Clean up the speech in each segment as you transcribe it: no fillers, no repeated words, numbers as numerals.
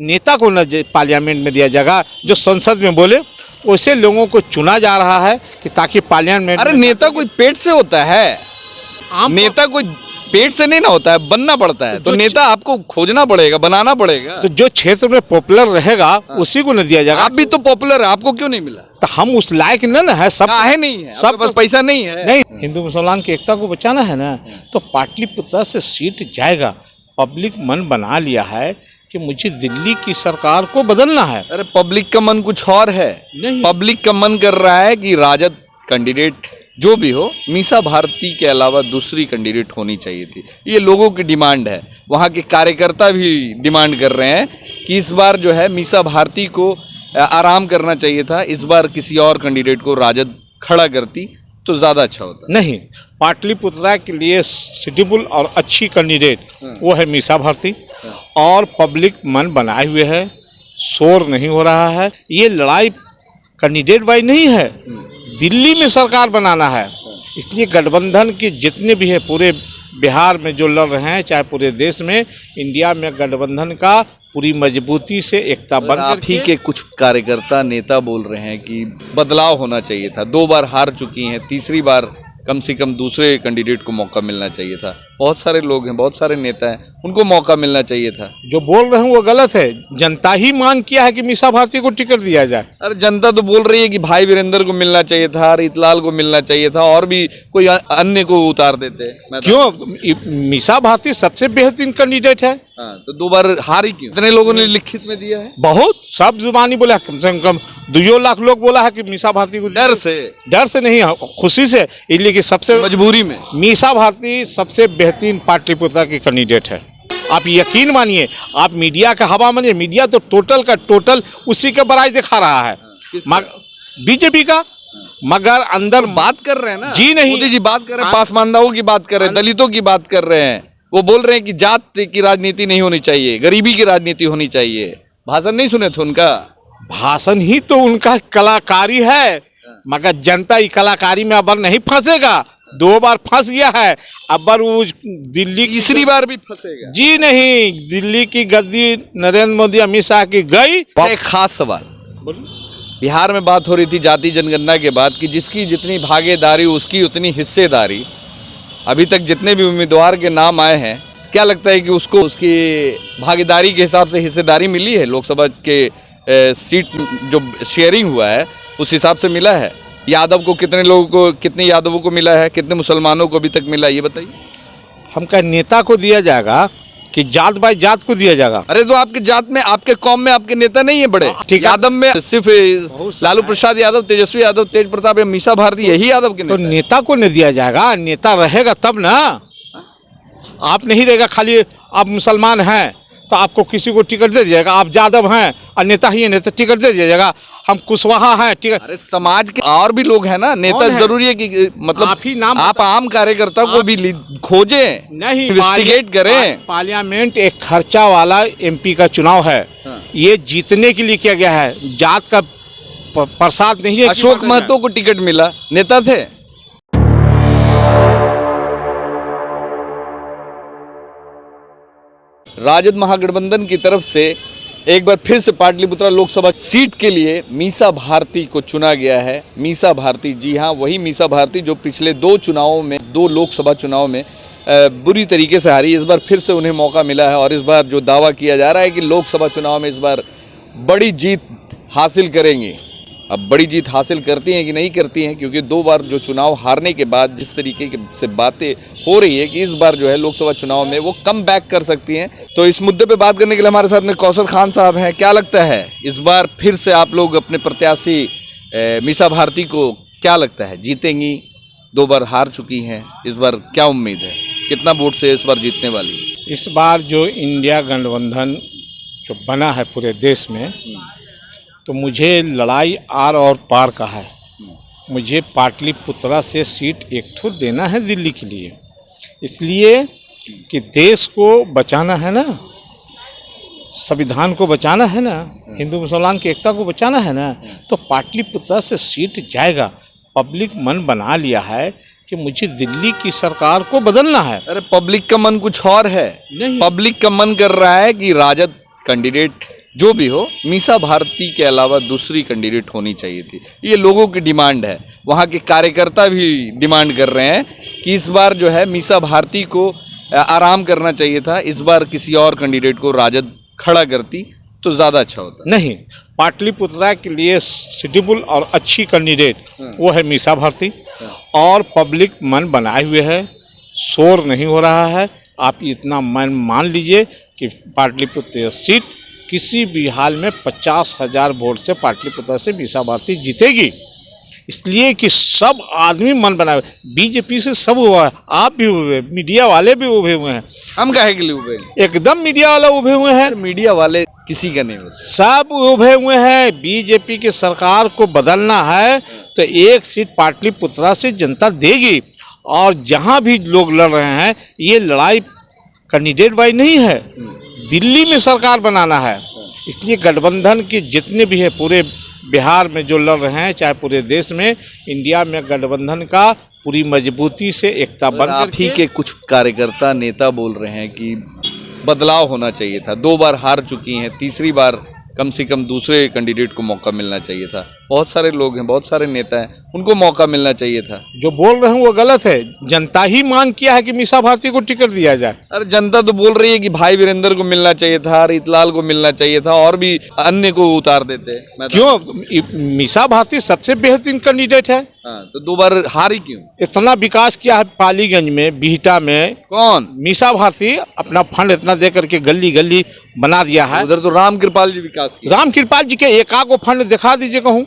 नेता को न पार्लियामेंट में दिया जाएगा जो संसद में बोले, वैसे लोगों को चुना जा रहा है कि ताकि पार्लियामेंट। अरे नेता कोई पेट से होता है, नेता कोई पेट से नहीं ना होता है, बनना पड़ता है। तो नेता आपको खोजना पड़ेगा, बनाना पड़ेगा। तो जो क्षेत्र में पॉपुलर रहेगा उसी को न दिया जाएगा। आप भी तो पॉपुलर है, आपको क्यों नहीं मिला? तो हम उस लायक न है, सब है नहीं है, सब पास पैसा नहीं है। नहीं, हिंदू मुसलमान की एकता को बचाना है ना, तो पाटलिपुत्र से सीट जाएगा। पब्लिक मन बना लिया है कि मुझे दिल्ली की सरकार को बदलना है। अरे पब्लिक का मन कुछ और है, नहीं। पब्लिक का मन कर रहा है कि राजद कैंडिडेट जो भी हो, मीसा भारती के अलावा दूसरी कैंडिडेट होनी चाहिए थी। ये लोगों की डिमांड है, वहाँ के कार्यकर्ता भी डिमांड कर रहे हैं कि इस बार जो है मीसा भारती को आराम करना चाहिए था, इस बार किसी और कैंडिडेट को राजद खड़ा करती तो ज़्यादा अच्छा होता। नहीं, पाटलिपुत्रा के लिए सूटेबल और अच्छी कैंडिडेट वो है मीसा भारती, और पब्लिक मन बनाए हुए है, शोर नहीं हो रहा है। ये लड़ाई कैंडिडेट वाइज नहीं है, दिल्ली में सरकार बनाना है। इसलिए गठबंधन के जितने भी है, पूरे बिहार में जो लड़ रहे हैं, चाहे पूरे देश में, इंडिया में गठबंधन का पूरी मजबूती से एकता बन आप ही के कुछ कार्यकर्ता नेता बोल रहे हैं कि बदलाव होना चाहिए था, 2 बार हार चुकी हैं, तीसरी बार कम से कम दूसरे कैंडिडेट को मौका मिलना चाहिए था। बहुत सारे लोग हैं, बहुत सारे नेता हैं, उनको मौका मिलना चाहिए था। जो बोल रहे हैं वो गलत है। जनता ही मांग किया है कि मीसा भारती को टिकट दिया जाए। अरे जनता तो बोल रही है कि भाई वीरेंद्र को मिलना चाहिए था, रीतलाल को मिलना चाहिए था, और भी कोई अन्य को उतार देते। क्यों? मीसा भारती सबसे बेहतरीन कैंडिडेट है। हाँ, तो 2 बार हारी क्यों? इतने लोगों ने लिखित में दिया है, बहुत सब जुबानी बोला, कम से कम 2 लाख लोग बोला है कि मीसा भारती को। डर से नहीं, खुशी से, इसलिए कि सबसे मजबूरी में मीसा भारती सबसे बेहतरीन पाटलिपुत्रा की कैंडिडेट है। आप यकीन मानिए, आप मीडिया का हवा मानिए, मीडिया तो टोटल का टोटल उसी के बराई दिखा रहा है, बीजेपी का। मगर अंदर बात कर रहे हैं ना जी, नहीं मोदी जी बात कर रहे हैं, पासमानदाओं की बात कर रहे हैं, दलितों की बात कर रहे हैं। वो बोल रहे हैं कि जात की राजनीति नहीं होनी चाहिए, गरीबी की राजनीति होनी चाहिए। भाषण नहीं सुने थे उनका? भाषण ही तो उनका कलाकारी है, मगर जनता ही कलाकारी में अब नहीं फंसेगा। 2 बार फंस गया है, अब वो दिल्ली तीसरी बार भी फंसेगा। जी नहीं, दिल्ली की गद्दी नरेंद्र मोदी अमित शाह की गई। एक खास सवाल, बिहार में बात हो रही थी जाति जनगणना के बाद कि जिसकी जितनी भागीदारी उसकी उतनी हिस्सेदारी। अभी तक जितने भी उम्मीदवार के नाम आए हैं, क्या लगता है कि उसको उसकी भागीदारी के हिसाब से हिस्सेदारी मिली है? लोकसभा के सीट जो शेयरिंग हुआ है उस हिसाब से मिला है? यादव को कितने लोगों को, कितने यादवों को मिला है, कितने मुसलमानों को अभी तक मिला, ये बताइए। हम क्या नेता को दिया जाएगा कि जात बाई जात को दिया जाएगा? अरे तो आपके जात में, आपके कौम में आपके नेता नहीं है बड़े? ठीक है, यादव में सिर्फ लालू प्रसाद यादव, तेजस्वी यादव, तेज प्रताप या मीसा भारती, यही यादव के तो नेता को नहीं दिया जाएगा? नेता रहेगा तब ना। आप नहीं रहेगा, खाली आप मुसलमान हैं तो आपको किसी को टिकट दे दिया जाएगा, आप यादव हैं और नेता ही है, नेता टिकट दे दिया जाएगा। हम कुशवाहा हैं, टिकट। अरे समाज के और भी लोग हैं ना, नेता जरूरी है कि मतलब आप ही नाम, आप आम कार्यकर्ता को भी खोजें, नहीं इन्वेस्टिगेट करें। पार्लियामेंट एक खर्चा वाला एमपी का चुनाव है। ये जीतने के लिए किया गया है, जात का प्रसाद नहीं है। अशोक महतो को टिकट मिला, नेता थे। राजद महागठबंधन की तरफ से एक बार फिर से पाटलिपुत्रा लोकसभा सीट के लिए मीसा भारती को चुना गया है। मीसा भारती, जी हाँ, वही मीसा भारती जो पिछले 2 चुनावों में, 2 लोकसभा चुनाव में बुरी तरीके से हारी। इस बार फिर से उन्हें मौका मिला है, और इस बार जो दावा किया जा रहा है कि लोकसभा चुनाव में इस बार बड़ी जीत हासिल करेंगे। अब बड़ी जीत हासिल करती हैं कि नहीं करती हैं, क्योंकि 2 बार जो चुनाव हारने के बाद जिस तरीके से बातें हो रही है कि इस बार जो है लोकसभा चुनाव में वो कम बैक कर सकती हैं। तो इस मुद्दे पे बात करने के लिए हमारे साथ में कौसर खान साहब हैं। क्या लगता है, इस बार फिर से आप लोग अपने प्रत्याशी मीसा भारती को क्या लगता है जीतेंगी? 2 बार हार चुकी हैं, इस बार क्या उम्मीद है, कितना वोट से इस बार जीतने वाली? इस बार जो इंडिया गठबंधन जो बना है पूरे देश में, तो मुझे लड़ाई आर और पार का है। मुझे पाटलिपुत्रा से सीट एक ठो देना है दिल्ली के लिए, इसलिए कि देश को बचाना है ना, संविधान को बचाना है ना, हिंदू मुसलमान की एकता को बचाना है ना, तो पाटलिपुत्रा से सीट जाएगा। पब्लिक मन बना लिया है कि मुझे दिल्ली की सरकार को बदलना है। अरे पब्लिक का मन कुछ और है, नहीं। पब्लिक का मन कर रहा है कि राजद कैंडिडेट जो भी हो, मीसा भारती के अलावा दूसरी कैंडिडेट होनी चाहिए थी। ये लोगों की डिमांड है, वहाँ के कार्यकर्ता भी डिमांड कर रहे हैं कि इस बार जो है मीसा भारती को आराम करना चाहिए था, इस बार किसी और कैंडिडेट को राजद खड़ा करती तो ज़्यादा अच्छा होता। नहीं, पाटलिपुत्रा के लिए सूटेबल और अच्छी कैंडिडेट वो है मीसा भारती, और पब्लिक मन बनाए हुए है, शोर नहीं हो रहा है। आप इतना मन मान लीजिए कि पाटलिपुत्र सीट किसी भी हाल में 50,000 वोट से पाटलिपुत्र से मीसा भारती जीतेगी, इसलिए कि सब आदमी मन बनाए। बीजेपी से सब हुआ है, आप भी हुए, मीडिया वाले भी उभे हुए हैं। हम काहे के लिए उभे हैं? एकदम मीडिया वाले उभे हुए हैं, मीडिया वाले किसी का नहीं होता, सब उभे हुए हैं। बीजेपी की सरकार को बदलना है तो एक सीट पाटलिपुत्रा से जनता देगी, और जहां भी लोग लड़ रहे हैं ये लड़ाई कैंडिडेट वाइज नहीं है, दिल्ली में सरकार बनाना है। इसलिए गठबंधन के जितने भी है पूरे बिहार में जो लड़ रहे हैं, चाहे पूरे देश में, इंडिया में गठबंधन का पूरी मजबूती से एकता बन आप ही के कुछ कार्यकर्ता नेता बोल रहे हैं कि बदलाव होना चाहिए था, 2 बार हार चुकी हैं, तीसरी बार कम से कम दूसरे कैंडिडेट को मौका मिलना चाहिए था। बहुत सारे लोग हैं, बहुत सारे नेता हैं, उनको मौका मिलना चाहिए था। जो बोल रहे हैं वो गलत है। जनता ही मांग किया है कि मीसा भारती को टिकट दिया जाए। अरे जनता तो बोल रही है कि भाई वीरेंद्र को मिलना चाहिए था, रीतलाल को मिलना चाहिए था, और भी अन्य को उतार देते। क्यों? मीसा भारती सबसे बेहतरीन कैंडिडेट है। हाँ, तो 2 बार हारी क्यों? इतना विकास किया है पालीगंज में, बिहटा में। कौन? मीसा भारती अपना फंड इतना दे करके गली गली बना दिया है। उधर तो राम कृपाल जी विकास किया। राम कृपाल जी के एकागो फंड दिखा दीजिए कहूँ।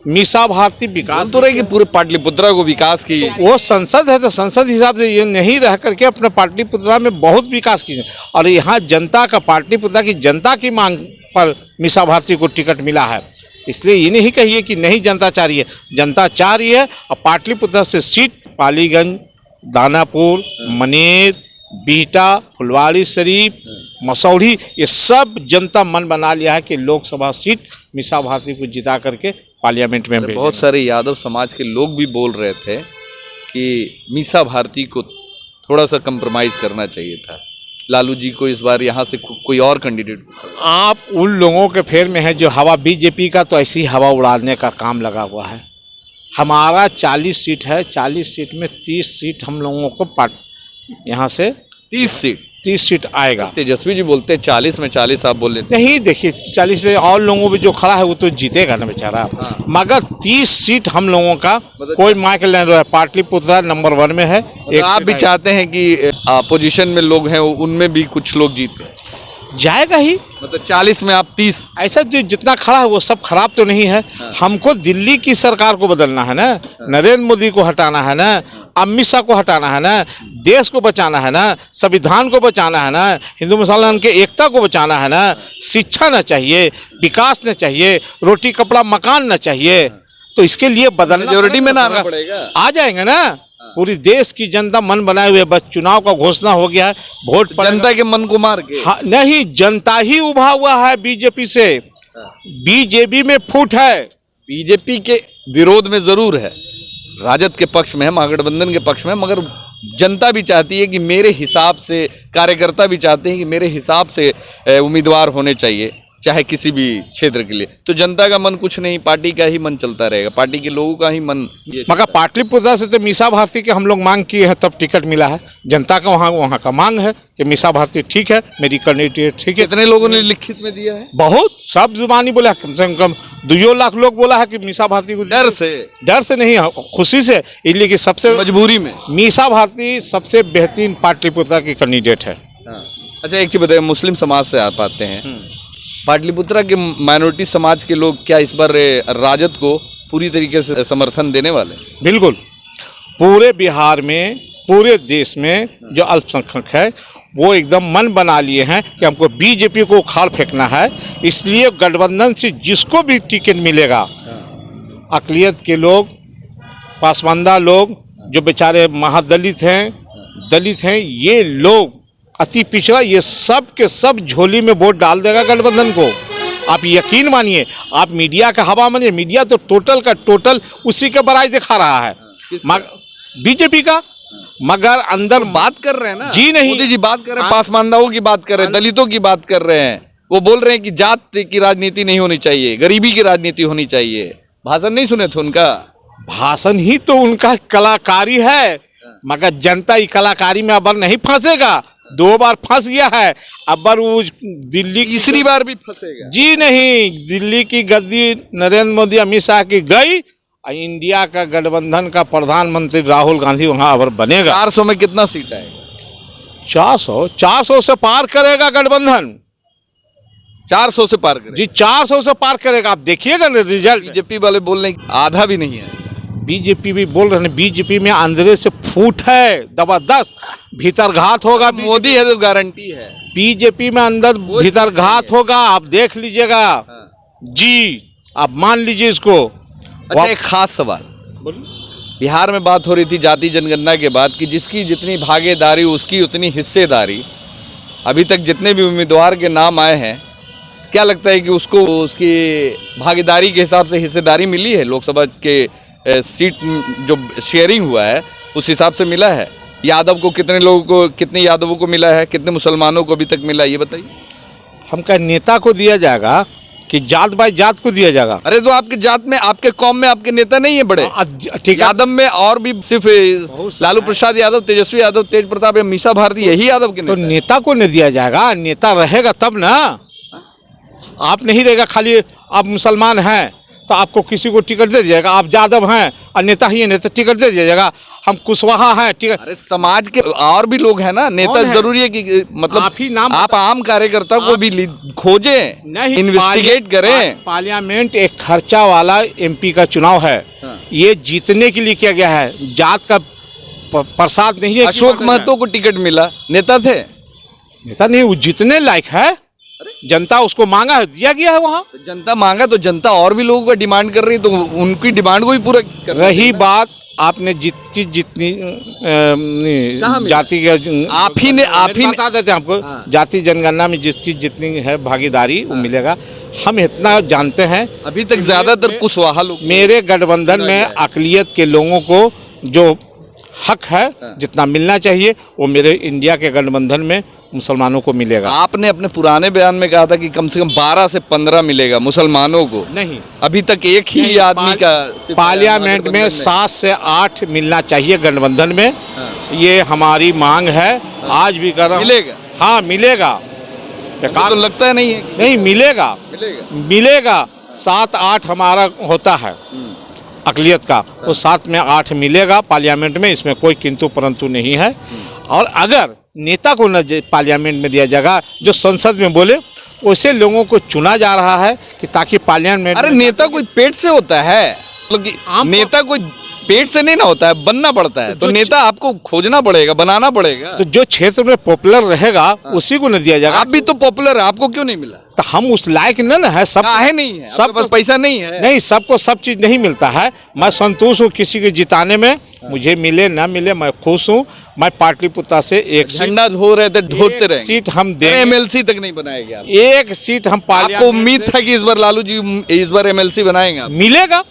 मीसा भारती विकास तो रहे कि पूरे पाटलिपुत्रा को विकास की। वो संसद है तो संसद हिसाब से ये नहीं रह करके अपने पाटलिपुत्रा में बहुत विकास कीजिए। और यहाँ जनता का, पाटलिपुत्रा की जनता की मांग पर मीसा भारती को टिकट मिला है, इसलिए ये नहीं कहिए कि नहीं जनता चाह रही है। जनता चाह रही है, और पाटलिपुत्रा से सीट पालीगंज, दानापुर, मनेर, बिहटा, फुलवाड़ी शरीफ, मसौढ़ी, ये सब जनता मन बना लिया है कि लोकसभा सीट मीसा भारती को जिता करके पार्लियामेंट में भेजें। बहुत सारे यादव समाज के लोग भी बोल रहे थे कि मीसा भारती को थोड़ा सा कंप्रोमाइज़ करना चाहिए था, लालू जी को इस बार यहाँ से कोई और कैंडिडेट। आप उन लोगों के फेर में हैं जो हवा, बीजेपी का तो ऐसी हवा उड़ाने का काम लगा हुआ है। हमारा 40 सीट है, 40 सीट में 30 सीट हम लोगों को यहाँ से 30 सीट आएगा। तेजस्वी जी बोलते हैं 40 में 40, आप बोले नहीं। देखिए 40 से और लोगों में जो खड़ा है वो तो जीतेगा ना बेचारा। हाँ। मगर 30 सीट हम लोगों का कोई माइकल नहीं रहा है। पाटलिपुत्रा नंबर 1 में है। आप भी चाहते हैं कि अपोजिशन में लोग हैं उनमें भी कुछ लोग जीत गए? जाएगा ही। मतलब 40 में आप 30, ऐसा जो जितना खड़ा है वो सब खराब तो नहीं है। हमको दिल्ली की सरकार को बदलना है ना, नरेंद्र मोदी को हटाना है ना, अमित शाह को हटाना है ना, देश को बचाना है ना, संविधान को बचाना है ना, हिंदू मुसलमान के एकता को बचाना है ना, शिक्षा न चाहिए, विकास न चाहिए, रोटी कपड़ा मकान न चाहिए। तो इसके लिए बदलना, मेजोरिटी में ना आना पड़ेगा। आ जाएंगे ना। पूरी देश की जनता मन बनाए हुए, बस चुनाव का घोषणा हो गया है, वोट जनता के मन को मार के। हाँ, नहीं, जनता ही उभा हुआ है बीजेपी से। बीजेपी में फूट है, बीजेपी के विरोध में जरूर है, राजद के पक्ष में है, महागठबंधन के पक्ष में, मगर जनता भी चाहती है कि मेरे हिसाब से, कार्यकर्ता भी चाहते हैं कि मेरे हिसाब से उम्मीदवार होने चाहिए, चाहे किसी भी क्षेत्र के लिए। तो जनता का मन कुछ नहीं, पार्टी का ही मन चलता रहेगा, पार्टी के लोगों का ही मन। मगर पाटलिपुत्रा से तो मीसा भारती के हम लोग मांग किए हैं, तब टिकट मिला है। जनता का वहाँ का मांग है कि मीसा भारती ठीक है, मेरी कैंडिडेट ठीक है। कितने लोगों ने लिखित में दिया है? बहुत, सब जुबानी बोला है, कम से कम 2 लाख लोग बोला है कि मीसा भारती को। डर से नहीं, खुशी से, इसलिए कि सबसे मजबूरी में मीसा भारती सबसे बेहतरीन पाटलिपुत्रा की कैंडिडेट है। अच्छा, एक चीज बताइए, मुस्लिम समाज से आप आते हैं, पाटलिपुत्रा के माइनॉरिटी समाज के लोग क्या इस बार राजद को पूरी तरीके से समर्थन देने वाले? बिल्कुल। पूरे बिहार में, पूरे देश में जो अल्पसंख्यक है वो एकदम मन बना लिए हैं कि हमको बीजेपी को उखाड़ फेंकना है। इसलिए गठबंधन से जिसको भी टिकट मिलेगा, अकलियत के लोग, पासमानदा लोग, जो बेचारे महादलित हैं, दलित हैं, ये लोग, अति पिछड़ा, ये सब के सब झोली में वोट डाल देगा गठबंधन को। आप यकीन मानिए, आप मीडिया का हवा मानिए, मीडिया तो टोटल का टोटल उसी के बराई दिखा रहा है, बीजेपी का। मगर अंदर बात कर रहे हैं ना, जी नहीं, मोदी जी बात कर रहे हैं, पासमानदाओं की बात कर रहे हैं, दलितों की बात कर रहे हैं, वो बोल रहे हैं कि जात की राजनीति नहीं होनी चाहिए, गरीबी की राजनीति होनी चाहिए। भाषण नहीं सुने थे उनका? भाषण ही तो उनका कलाकारी है, मगर जनता इस कलाकारी में अबर नहीं फंसेगा। 2 बार फंस गया है, अबर वो दिल्ली की तीसरी बार भी फंसेगा? जी नहीं, दिल्ली की गद्दी नरेंद्र मोदी अमित शाह की गई, और इंडिया का गठबंधन का प्रधानमंत्री राहुल गांधी वहां अबर बनेगा। 400 में कितना सीट आएगा? 400 से पार करेगा गठबंधन। 400 से पार करेगा? जी 400 से पार करेगा, आप देखिएगा ना रिजल्ट। बीजेपी वाले बोल रहे हैं आधा भी नहीं है। बीजेपी भी बोल रहे हैं, बीजेपी में अंदर से फूट है जबरदस्त, भीतर घात होगा। मोदी है तो गारंटी है। बीजेपी में अंदर भीतर घात होगा, आप देख लीजिएगा। जी आप मान लीजिए इसको। अच्छा, एक खास सवाल, बिहार में बात हो रही थी जाति जनगणना के बाद कि जिसकी जितनी भागीदारी उसकी उतनी हिस्सेदारी। अभी तक जितने भी उम्मीदवार के नाम आए हैं, क्या लगता है कि उसको उसकी भागीदारी के हिसाब से हिस्सेदारी मिली है? लोकसभा के सीट जो शेयरिंग हुआ है उस हिसाब से मिला है? यादव को कितने लोगों को, कितने यादवों को मिला है, कितने मुसलमानों को अभी तक मिला, ये बताइए। हमका नेता को दिया जाएगा कि जात बाई जात को दिया जाएगा? अरे तो आपके जात में, आपके कौम में आपके नेता नहीं है बड़े? ठीक है, यादव में और भी सिर्फ लालू प्रसाद यादव, तेजस्वी यादव, तेज प्रताप, मीसा भारती, यही यादव के तो नेता नेता को नहीं दिया जाएगा? नेता रहेगा तब ना। आप नहीं रहेगा, खाली आप मुसलमान हैं तो आपको किसी को टिकट दे दिया जाएगा। आप यादव हैं और नेता ही है, नेता टिकट दे दिया जाएगा। हम कुशवाहा हैं, टिकट। अरे समाज के और भी लोग हैं ना, नेता जरूरी है कि मतलब आप ही नाम, आप आम कार्यकर्ता को भी खोजें, नहीं इन्वेस्टिगेट करें। पार्लियामेंट एक खर्चा वाला एमपी का चुनाव है। ये जीतने के लिए किया गया है, जात का प्रसाद नहीं है। अशोक महतो को टिकट मिला, नेता थे? नेता नहीं, वो जीतने लायक है। जनता उसको मांगा है, दिया गया है वहाँ। तो जनता मांगा तो जनता और भी लोगों का डिमांड कर रही है, तो उनकी डिमांड को भी पूरा कर रही बात आपने जितनी जाति के, आप ही ने बता देते हैं आपको। जाति जनगणना में जिसकी जितनी है भागीदारी वो मिलेगा। हम इतना जानते हैं, अभी तक ज्यादातर कुशवाहा लोग, मेरे गठबंधन में अकलियत के लोगों को जो हक है, जितना मिलना चाहिए, वो मेरे इंडिया के गठबंधन में मुसलमानों को मिलेगा। आपने अपने पुराने बयान में कहा था कि कम से कम 12 से 15 मिलेगा मुसलमानों को। नहीं, अभी तक एक ही आदमी का पार्लियामेंट में 7 से 8 मिलना चाहिए गठबंधन में। ये हमारी मांग है, आज भी कर रहा हूं। मिलेगा? हाँ मिलेगा। तो लगता है नहीं है? नहीं मिलेगा, मिलेगा। 7-8 हमारा होता है अकलियत का, वो 7 में 8 मिलेगा पार्लियामेंट में, इसमें कोई किंतु परंतु नहीं है। और अगर नेता को न पार्लियामेंट में दिया जाएगा जो संसद में बोले, वैसे लोगों को चुना जा रहा है कि ताकि पार्लियामेंट। अरे नेता कोई पेट से होता है? मतलब नेता कोई पेट से नहीं ना होता है, बनना पड़ता है। तो नेता आपको खोजना पड़ेगा, बनाना पड़ेगा। तो जो क्षेत्र में पॉपुलर रहेगा उसी को न दिया जाएगा। आप भी तो पॉपुलर है, आपको क्यों नहीं मिला? तो हम उस लायक न है। सब है नहीं है, सब पास पैसा नहीं है। नहीं, सबको सब चीज नहीं मिलता है। मैं संतुष्ट हूँ किसी के जिताने में, मुझे मिले ना मिले मैं खुश हूँ। मैं पाटलिपुत्र से एक झंडा धो रहे थे, ढोते रहे। सीट हम देंगे, एमएलसी तक नहीं बनाएंगे आप। एक सीट हम आपको उम्मीद था कि इस बार लालू जी इस बार एमएलसी बनाएंगे? मिलेगा,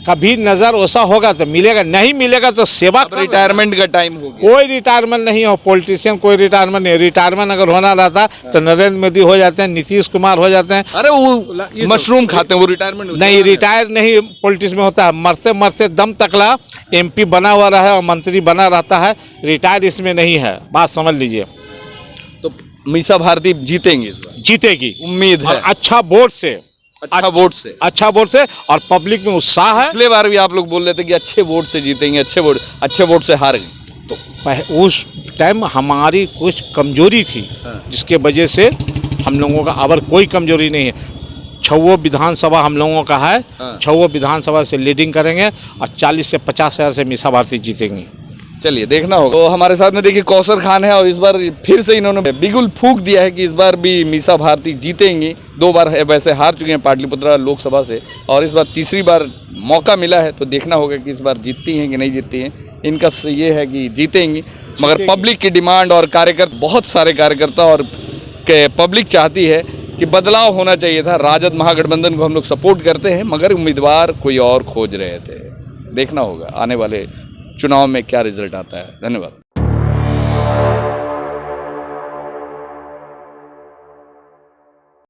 कभी नजर वैसा होगा तो मिलेगा, नहीं मिलेगा तो सेवा। रिटायरमेंट का टाइम हो गया। कोई रिटायरमेंट नहीं हो, पॉलिटिशियन कोई रिटायरमेंट नहीं। रिटायरमेंट अगर होना रहता तो नरेंद्र मोदी हो जाते हैं, नीतीश कुमार हो जाते हैं। अरे वो मशरूम खाते हैं, वो रिटायरमेंट नहीं, रिटायर नहीं पॉलिटिक्स में होता है। मरते मरते दम तकला एमपी बना हुआ रहा है और मंत्री बना रहता है, रिटायर इसमें नहीं है। बात समझ लीजिए। तो मीसा भारती जीतेंगे इस बार? जीतेगी, उम्मीद है। अच्छा वोट से, अच्छा वोट से, अच्छा वोट से। और पब्लिक में उत्साह है। पिछले बार भी आप लोग बोल रहे थे कि अच्छे वोट से जीतेंगे, अच्छे वोट से हार गए। तो उस टाइम हमारी कुछ कमजोरी थी, जिसके वजह से हम लोगों का अबर कोई कमजोरी नहीं है। 6 विधानसभा हम लोगों का है, 6 विधानसभा से लीडिंग करेंगे और 40 से 50 हज़ार से मीसा भारती जीतेंगी। चलिए देखना होगा। तो हमारे साथ में देखिए कौसर खान है, और इस बार फिर से इन्होंने बिगुल फूंक दिया है कि इस बार भी मीसा भारती जीतेंगी। 2 बार वैसे हार चुके हैं पाटलिपुत्र लोकसभा से, और इस बार तीसरी बार मौका मिला है। तो देखना होगा कि इस बार जीतती हैं कि नहीं जीतती हैं। इनका ये है कि जीतेंगी, मगर पब्लिक की डिमांड और कार्यकर्ता, बहुत सारे कार्यकर्ता और पब्लिक चाहती है कि बदलाव होना चाहिए था। राजद महागठबंधन को हम लोग सपोर्ट करते हैं, मगर उम्मीदवार कोई और खोज रहे थे। देखना होगा आने वाले चुनाव में क्या रिजल्ट आता है। धन्यवाद।